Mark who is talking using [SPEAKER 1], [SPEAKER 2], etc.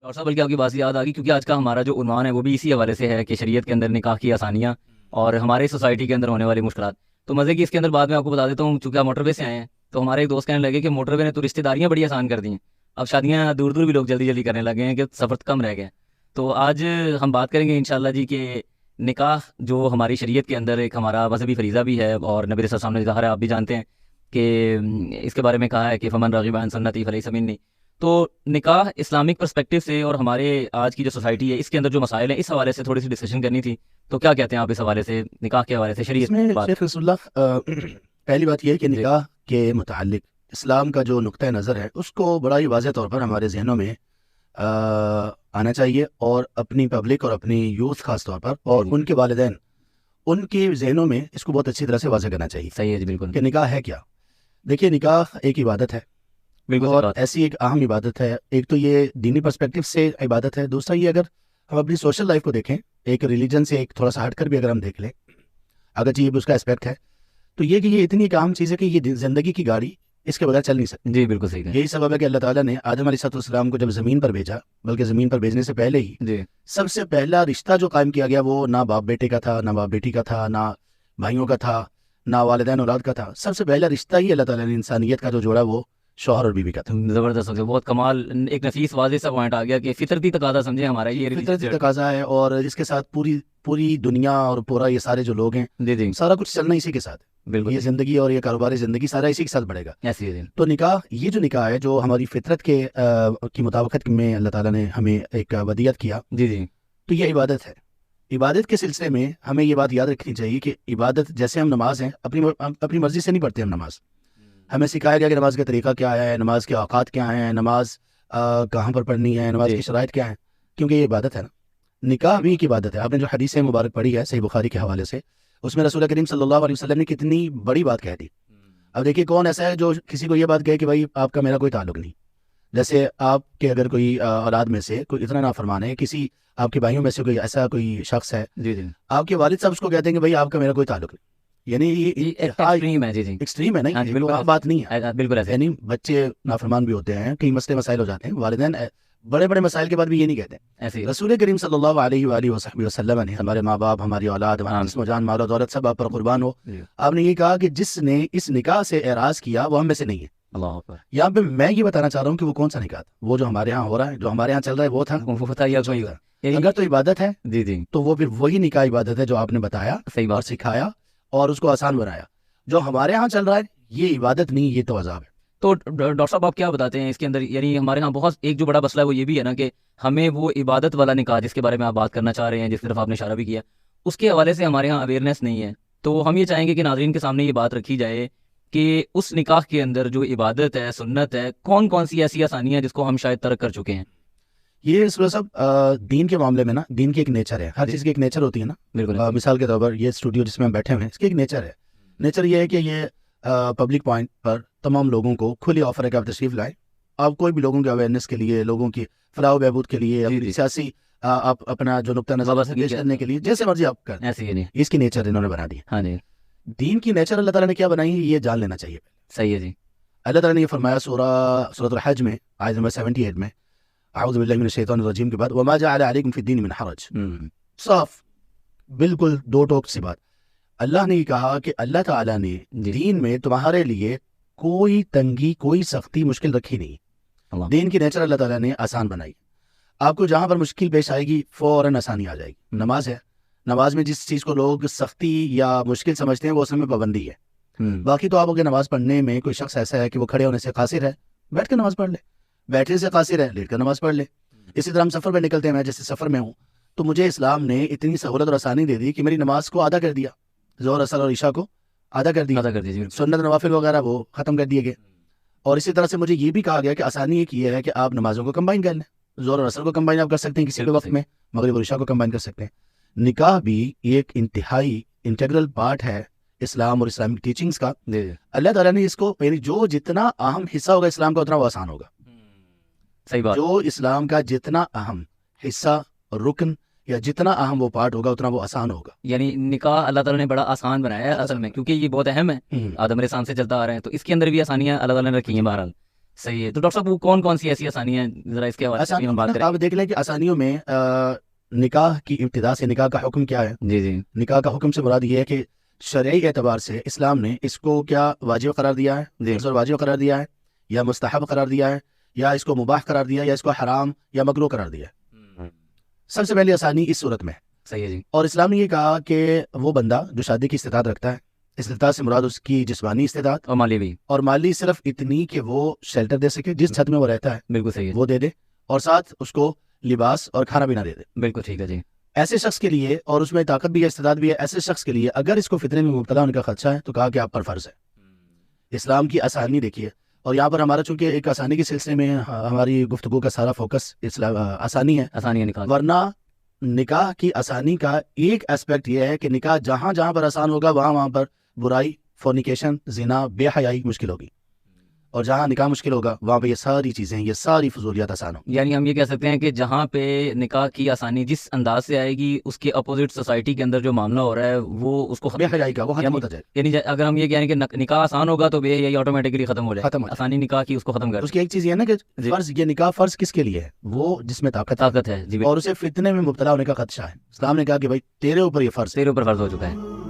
[SPEAKER 1] Doctor صاحب بلکہ آپ کی بات یاد آ گئی، کیونکہ آج کا ہمارا جو عنوان ہے وہ بھی اسی حوالے سے ہے کہ شریعت کے اندر نکاح کی آسانیاں اور ہماری سوسائٹی کے اندر ہونے والی مشکلات. تو مزے کی اس کے اندر بات میں آپ کو بتا دیتا ہوں، چونکہ آپ موٹر وے سے آئے ہیں تو ہمارے ایک دوست کہنے لگے کہ موٹر وے نے تو رشتے داریاں بڑی آسان کر دی ہیں، اب شادیاں دور دور بھی لوگ جلدی جلدی کرنے لگے ہیں کہ سفر کم رہ گئے. تو آج ہم بات کریں گے انشاءاللہ جی کہ نکاح جو ہماری شریعت کے اندر ایک ہمارا مذہبی فریضہ بھی ہے، اور نبی رسول صلی اللہ علیہ وسلم نے ظاہر ہے آپ بھی جانتے ہیں کہ اس کے بارے میں کہا ہے کہ فمن رغب عن سنتی فلیس منی. تو نکاح اسلامک پرسپیکٹو سے اور ہمارے آج کی جو سوسائٹی ہے اس کے اندر جو مسائل ہیں اس حوالے سے تھوڑی سی ڈسکشن کرنی تھی. تو کیا کہتے ہیں آپ اس حوالے سے، نکاح کے حوالے سے
[SPEAKER 2] اس
[SPEAKER 1] شریعت
[SPEAKER 2] میں
[SPEAKER 1] بات؟
[SPEAKER 2] شیخ رسول اللہ پہلی بات یہ ہے کہ
[SPEAKER 1] جی
[SPEAKER 2] نکاح کے متعلق اسلام کا جو نقطہ نظر ہے اس کو بڑا ہی واضح طور پر ہمارے ذہنوں میں آنا چاہیے، اور اپنی پبلک اور اپنی یوتھ خاص طور پر اور
[SPEAKER 1] جی
[SPEAKER 2] ان کے والدین، ان کے ذہنوں میں اس کو بہت اچھی طرح سے واضح کرنا چاہیے
[SPEAKER 1] صحیح ہے جی، بالکل
[SPEAKER 2] کہ نکاح ہے کیا. دیکھیے، نکاح ایک عبادت ہے،
[SPEAKER 1] بالکل صحیح
[SPEAKER 2] اور
[SPEAKER 1] بات.
[SPEAKER 2] ایسی ایک اہم عبادت ہے. ایک تو یہ دینی پرسپیکٹو سے عبادت ہے، دوسرا یہ اگر ہم اپنی سوشل لائف کو دیکھیں، ایک ریلیجن سے ایک تھوڑا سا ہٹ کر بھی اگر ہم دیکھ لیں، اگرچہ یہ بھی اس کا اسپیکٹ ہے، تو یہ کہ یہ اتنی ایک اہم چیز ہے کہ یہ زندگی کی گاڑی اس کے بغیر چل نہیں سکتی.
[SPEAKER 1] جی بالکل صحیح ہے.
[SPEAKER 2] یہی سبب ہے کہ اللہ تعالیٰ نے آدم علیہ السلام کو جب زمین پر بھیجا، بلکہ زمین پر بھیجنے سے پہلے ہی
[SPEAKER 1] جی
[SPEAKER 2] سب سے پہلا رشتہ جو قائم کیا گیا وہ نہ باپ بیٹے کا تھا، نہ باپ بیٹی کا تھا، نہ بھائیوں کا تھا، نہ والدین اولاد کا تھا. سب سے پہلا رشتہ ہی اللہ تعالیٰ نے انسانیت کا جو جوڑا وہ شوہر اور بیوی کا تھا.
[SPEAKER 1] زبردست ہو گیا، بہت کمال، ایک نفیس واضح سا پوائنٹ آ گیا کہ فطرتی تقاضا سمجھے ہمارا یہ
[SPEAKER 2] فطرتی تقاضا ہے، اور اس کے ساتھ پوری دنیا اور پورا یہ سارے جو لوگ ہیں
[SPEAKER 1] جی جی
[SPEAKER 2] سارا کچھ چلنا اسی کے ساتھ ہے.
[SPEAKER 1] بالکل
[SPEAKER 2] یہ زندگی اور یہ کاروباری زندگی سارا اسی کے ساتھ بڑھے گا.
[SPEAKER 1] ایسی ہے جی.
[SPEAKER 2] تو نکاح، یہ جو نکاح ہے جو ہماری فطرت کی مطابقت میں اللہ تعالیٰ نے ہمیں ایک ودیت کیا،
[SPEAKER 1] جی جی
[SPEAKER 2] تو یہ عبادت ہے. عبادت کے سلسلے میں ہمیں یہ بات یاد رکھنی چاہیے کہ عبادت جیسے ہم نماز ہیں، اپنی مرضی سے نہیں پڑھتے ہم نماز. ہمیں سکھایا گیا کہ نماز کا طریقہ کیا ہے، نماز کے اوقات کیا ہیں، نماز کہاں پر پڑھنی ہے، نماز
[SPEAKER 1] جی
[SPEAKER 2] کی شرائط کیا ہیں، کیونکہ یہ عبادت ہے نا. نکاح بھی ایک عبادت ہے. آپ نے جو حدیث مبارک پڑھی ہے صحیح بخاری کے حوالے سے، اس میں رسول کریم صلی اللہ علیہ وسلم نے کتنی بڑی بات کہہ دی. اب دیکھیے کون ایسا ہے جو کسی کو یہ بات کہے کہ بھائی آپ کا میرا کوئی تعلق نہیں. جیسے آپ کے اگر کوئی اولاد میں سے کوئی اتنا نافرمان ہے، کسی آپ کے بھائیوں میں سے کوئی ایسا کوئی شخص ہے،
[SPEAKER 1] جی جی
[SPEAKER 2] آپ کے والد صاحب اس کو کہتے ہیں کہ بھائی آپ کا میرا کوئی تعلق نہیں. یعنی یہ
[SPEAKER 1] ایکسٹریم ہے. جی جی
[SPEAKER 2] ایکسٹریم ہے نا،
[SPEAKER 1] ہاں جی
[SPEAKER 2] یہ
[SPEAKER 1] بالکل
[SPEAKER 2] بات نہیں ہے.
[SPEAKER 1] بالکل ایسے.
[SPEAKER 2] یعنی بچے نافرمان بھی ہوتے ہیں، کئی مسئلے مسائل ہو جاتے ہیں، والدین بڑے بڑے مسائل کے بعد بھی یہ نہیں کہتے.
[SPEAKER 1] ایسے ہی.
[SPEAKER 2] رسول کریم صلی اللہ علیہ وآلہ وصحبہ وسلم نے، ہمارے ماں باپ، ہماری اولاد، ہمارا جسم و جان، مال و دولت سب آپ پر قربان ہو،
[SPEAKER 1] جی.
[SPEAKER 2] آپ نے یہ کہا کہ جس نے اس نکاح سے اعراض کیا وہ ہم میں سے نہیں ہے.
[SPEAKER 1] اللہ اکبر.
[SPEAKER 2] یہاں پہ میں یہ بتانا چاہ رہا ہوں کہ وہ کون سا نکاح تھا. وہ جو ہمارے ہاں ہو رہا ہے، جو ہمارے ہاں چل رہا ہے، وہ تھا.
[SPEAKER 1] وہ بتائیے کوئی گا.
[SPEAKER 2] اگر تو عبادت ہے
[SPEAKER 1] جی جی
[SPEAKER 2] تو وہ پھر وہی نکاح عبادت ہے جو آپ نے بتایا
[SPEAKER 1] صحیح
[SPEAKER 2] اور
[SPEAKER 1] بات.
[SPEAKER 2] سکھایا اور اس کو آسان بنایا. جو ہمارے ہاں چل رہا ہے یہ عبادت نہیں، یہ تو عذاب ہے.
[SPEAKER 1] تو ڈاکٹر صاحب آپ کیا بتاتے ہیں اس کے اندر؟ یعنی ہمارے ہاں بہت ایک جو بڑا مسئلہ ہے وہ یہ بھی ہے نا کہ ہمیں وہ عبادت والا نکاح جس کے بارے میں آپ بات کرنا چاہ رہے ہیں، جس طرف آپ نے اشارہ بھی کیا، اس کے حوالے سے ہمارے ہاں اویئرنیس نہیں ہے. تو ہم یہ چاہیں گے کہ ناظرین کے سامنے یہ بات رکھی جائے کہ اس نکاح کے اندر جو عبادت ہے، سنت ہے، کون کون سی ایسی آسانیاں جس کو ہم شاید ترک کر چکے ہیں.
[SPEAKER 2] یہ صاحب دین کے معاملے میں نا، دین کی ایک نیچر ہے، ہر چیز کی ایک نیچر ہوتی ہے نا.
[SPEAKER 1] بالکل
[SPEAKER 2] مثال کے طور پر یہ اسٹوڈیو جس میں ہم بیٹھے ہوئے ہیں، اس کی ایک نیچر ہے. نیچر یہ ہے کہ یہ پبلک پوائنٹ پر تمام لوگوں کو کھلی آفر ہے کہ آپ تشریف لائیں. آپ کوئی بھی لوگوں کے اویئرنیس کے لیے، لوگوں کی فلاح و بہبود کے لیے، اپنی سیاسی آپ اپنا جو نقطہ نظر پیش کرنے کے لیے جیسے مرضی آپ کریں.
[SPEAKER 1] ایسے ہی نہیں.
[SPEAKER 2] اس کی نیچر انہوں نے بنا دی.
[SPEAKER 1] ہاں جی
[SPEAKER 2] دین کی نیچر اللہ تعالیٰ نے کیا بنائی ہے یہ جان لینا چاہیے.
[SPEAKER 1] صحیح ہے جی.
[SPEAKER 2] اللہ تعالیٰ نے یہ فرمایا سورۃ الحج میں آیت نمبر 78 میں، اعوذ باللہ من الشیطان الرجیم کے بعد، وما جعل علیکم فی الدین من حرج. صاف بالکل دو ٹوک سی بات. اللہ نے یہ کہا کہ اللہ تعالیٰ نے دین میں تمہارے لیے کوئی تنگی، کوئی سختی، مشکل رکھی نہیں. دین کی نیچر اللہ تعالیٰ نے آسان بنائی. آپ کو جہاں پر مشکل پیش آئے گی فوراً آسانی آ جائے گی. نماز ہے، نماز میں جس چیز کو لوگ سختی یا مشکل سمجھتے ہیں وہ اصل میں پابندی ہے. باقی تو آپ اگر نماز پڑھنے میں کوئی شخص ایسا ہے کہ وہ کھڑے ہونے سے قاصر ہے، بیٹھ کے نماز پڑھ لے. بیٹھنے سے قاصر ہے، لیٹ کر نماز پڑھ لے. اسی طرح ہم سفر پہ نکلتے ہیں، میں جیسے سفر میں ہوں تو مجھے اسلام نے اتنی سہولت اور آسانی دے دی کہ میری نماز کو آدھا کر دیا، ظہر اثر اور عشاء کو آدھا کر دیا. سنت نوافل وغیرہ وہ ختم کر دیے گئے. اور اسی طرح سے مجھے یہ بھی کہا گیا کہ آسانی ایک یہ ہے کہ آپ نمازوں کو کمبائن کر لیں. ظہر اور اثر کو کمبائن آپ کر سکتے ہیں کسی بھی وقت میں، مغرب اور عشاء کو کمبائن کر سکتے ہیں. نکاح بھی ایک انتہائی انٹیگرل پارٹ ہے اسلام اور اسلامک ٹیچنگز کا. اللہ تعالیٰ نے اس کو جو جتنا اہم حصہ ہوگا اسلام کا اتنا وہ آسان ہوگا.
[SPEAKER 1] صحیح بات.
[SPEAKER 2] جو اسلام کا جتنا اہم حصہ، رکن یا جتنا اہم وہ پارٹ ہوگا اتنا وہ آسان ہوگا.
[SPEAKER 1] یعنی نکاح اللہ تعالیٰ نے بڑا آسان بنایا ہے اصل میں، کیونکہ یہ بہت اہم ہے، آدم علیہ السلام سے چلتا آ رہے ہیں، تو اس کے اندر بھی آسانیاں اللہ تعالیٰ نے رکھی ہیں. بہرحال صحیح ہے. تو ڈاکٹر صاحب وہ کون کون سی ایسی آسانی ہیں ذرا اس کے حوالے سے ہم بات کریں.
[SPEAKER 2] آپ دیکھ لیں کہ آسانیوں میں نکاح کی ابتدا سے نکاح کا حکم کیا ہے.
[SPEAKER 1] جی جی
[SPEAKER 2] نکاح کا حکم سے مراد یہ ہے کہ شرعی اعتبار سے اسلام نے اس کو کیا واجب قرار دیا ہے,
[SPEAKER 1] جی
[SPEAKER 2] واجب قرار دیا ہے, یا مستحب قرار دیا ہے, یا اس کو مباح قرار دیا, یا اس کو حرام یا مکروہ قرار دیا ہے. سب سے پہلی آسانی اس صورت میں.
[SPEAKER 1] صحیح ہے جی.
[SPEAKER 2] اور اسلام نے یہ کہا کہ وہ بندہ جو شادی کی استطاعت رکھتا ہے, استطاعت سے مراد اس کی جسمانی استطاعت
[SPEAKER 1] اور مالی بھی.
[SPEAKER 2] اور مالی صرف اتنی کہ وہ شیلٹر دے سکے, جس چھت میں وہ رہتا ہے
[SPEAKER 1] بالکل صحیح ہے.
[SPEAKER 2] وہ دے دے, اور ساتھ اس کو لباس اور کھانا پینا دے دے.
[SPEAKER 1] بالکل ٹھیک ہے جی.
[SPEAKER 2] ایسے شخص کے لیے, اور اس میں طاقت بھی ہے, استطاعت بھی ہے, ایسے شخص کے لیے اگر اس کو فتنے میں مبتلا ہونے کا خدشہ ہے تو کہا کہ آپ پر فرض ہے. اسلام کی آسانی دیکھیے. اور یہاں پر ہمارا چونکہ ایک آسانی کے سلسلے میں ہماری گفتگو کا سارا فوکس آسانی ہے,
[SPEAKER 1] آسانی ہے نکاح.
[SPEAKER 2] ورنہ نکاح کی آسانی کا ایک اسپیکٹ یہ ہے کہ نکاح جہاں جہاں پر آسان ہوگا وہاں پر برائی, فورنیکیشن, زنا, بے حیائی مشکل ہوگی, اور جہاں نکاح مشکل ہوگا وہاں پہ یہ ساری چیزیں, یہ ساری فضولیات آسان ہوں.
[SPEAKER 1] یعنی ہم یہ کہہ سکتے ہیں کہ جہاں پہ نکاح کی آسانی جس انداز سے آئے گی اس کے اپوزٹ سوسائٹی کے اندر جو معاملہ ہو رہا ہے وہ اس کو
[SPEAKER 2] بے حیائی کا وہ ختم ہوتا جائے.
[SPEAKER 1] یعنی اگر ہم یہ کہیں کہ نکاح آسان ہوگا تو بے حیائی آٹومیٹکلی ختم ہو جائے.
[SPEAKER 2] ختم ہو جائے.
[SPEAKER 1] آسانی نکاح کی اس کو ختم کر.
[SPEAKER 2] اس کی ایک چیز یہ ہے نا کہ فرض, یہ نکاح فرض کس کے لیے ہے؟ وہ جس میں طاقت
[SPEAKER 1] ہے جی,
[SPEAKER 2] اور اسے فتنے میں مبتلا ہونے کا خدشہ ہے. اسلام نے کہا کہ بھائی تیرے اوپر یہ فرض ہے,
[SPEAKER 1] تیرے اوپر فرض ہو چکا ہے.